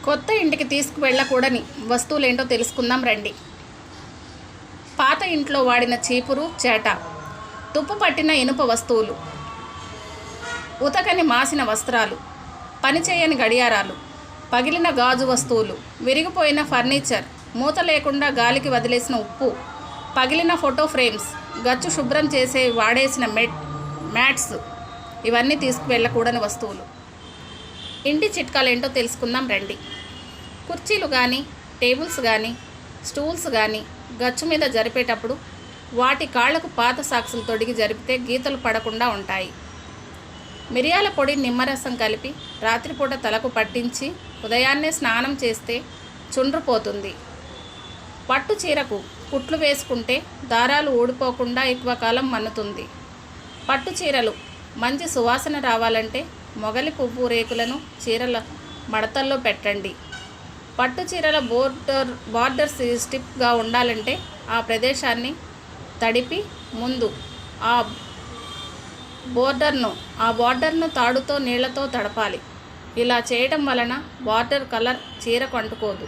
కొత్త ఇంటికి తీసుకువెళ్ళకూడని వస్తువులేంటో తెలుసుకుందాం రండి. పాత ఇంట్లో వాడిన చీపురు చేట, తుప్పు పట్టిన ఇనుప వస్తువులు, ఉతకని మాసిన వస్త్రాలు, పనిచేయని గడియారాలు, పగిలిన గాజు వస్తువులు, విరిగిపోయిన ఫర్నిచర్, మూత లేకుండా గాలికి వదిలేసిన ఉప్పు, పగిలిన ఫోటో ఫ్రేమ్స్, గచ్చు శుభ్రం చేసే వాడేసిన మ్యాట్స్, ఇవన్నీ తీసుకువెళ్ళకూడని వస్తువులు. ఇంటి చిట్కాలు ఏంటో తెలుసుకుందాం రండి. కుర్చీలు కానీ, టేబుల్స్ కానీ, స్టూల్స్ కానీ గచ్చు మీద జరిపేటప్పుడు వాటి కాళ్లకు పాత సాక్సులు తొడిగి జరిపితే గీతలు పడకుండా ఉంటాయి. మిరియాల పొడి, నిమ్మరసం కలిపి రాత్రిపూట తలకు పట్టించి ఉదయాన్నే స్నానం చేస్తే చుండ్రు పోతుంది. పట్టు చీరకు కుట్లు వేసుకుంటే దారాలు ఊడిపోకుండా ఎక్కువ కాలం మన్నుతుంది. పట్టు చీరలు మంచి సువాసన రావాలంటే మొగలి పువ్వు రేకులను చీరల మడతల్లో పెట్టండి. పట్టు చీరల బార్డర్స్ స్టిఫ్గా ఉండాలంటే ఆ ప్రదేశాన్ని తడిపి ముందు ఆ బార్డర్ను తాడుతో నీళ్లతో తడపాలి. ఇలా చేయడం వలన బార్డర్ కలర్ చీరకు అంటుకోదు.